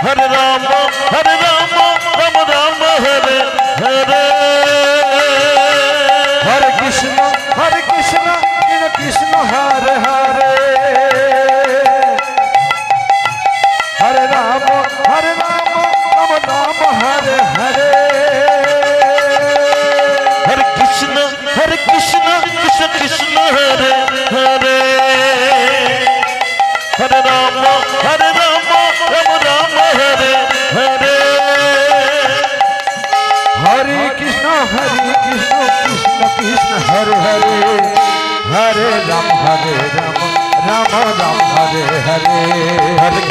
हरे राम राम राम हरे हरे हरे कृष्ण कृष्ण कृष्ण हरे हरे हरे राम राम राम हरे हरे हरे कृष्ण कृष्ण कृष्ण हरे हरे हरे राम राम राम हरे हरे हरे कृष्ण कृष्ण कृष्ण हरे हरे हरे राम राम राम हरे हरे हरे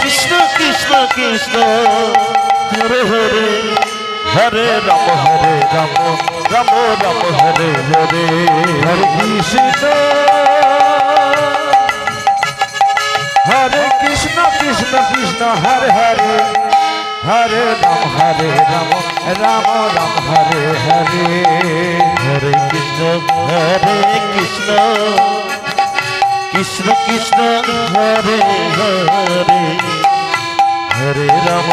कृष्ण कृष्ण कृष्ण हरे हरे हरे राम राम राम हरे हरे हरे कृष्ण कृष्ण कृष्ण हरे हरे हरे राम राम राम हरे हरे हरे कृष्ण कृष्ण कृष्ण हरे हरे हरे राम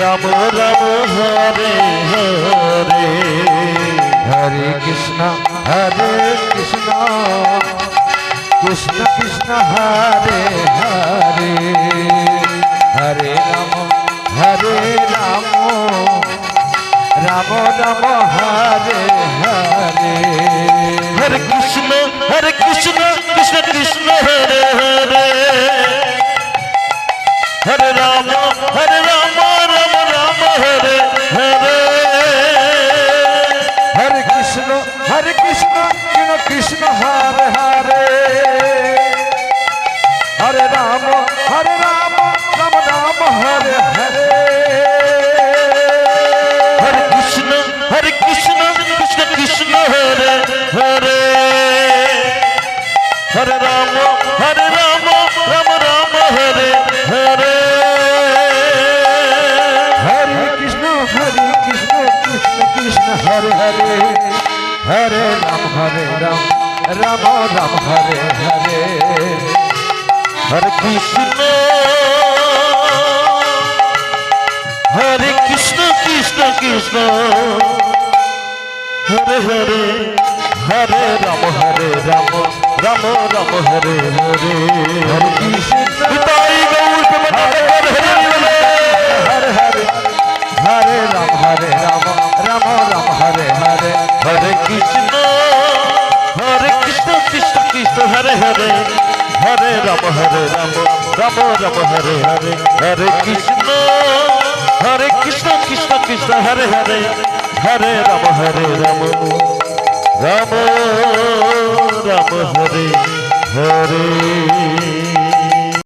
राम राम हरे हरे हरे कृष्ण कृष्ण कृष्ण हरे हरे हरे राम राम राम हरे हरे हरे कृष्ण कृष्ण कृष्ण हरे हरे हरे राम राम राम हरे हरे हरे कृष्ण कृष्ण हरे हरे हरे राम राम राम हरे हरे हरे कृष्ण कृष्ण कृष्ण हरे हरे हरे राम राम राम हरे हरे हरे कृष्ण कृष्ण कृष्ण हरे हरे हरे राम राम हरे हरे हरे कृष्ण कृष्ण हरे हरे हरे राम राम हरे हरे हरे कृष्ण पिताई गौर पे बता हरे हरे हरे राम राम हरे हरे हरे कृष्ण कृष्ण हरे हरे हरे राम राम हरे हरे हरे कृष्ण कृष्ण हरे हरे हरे राम राम हरे हरे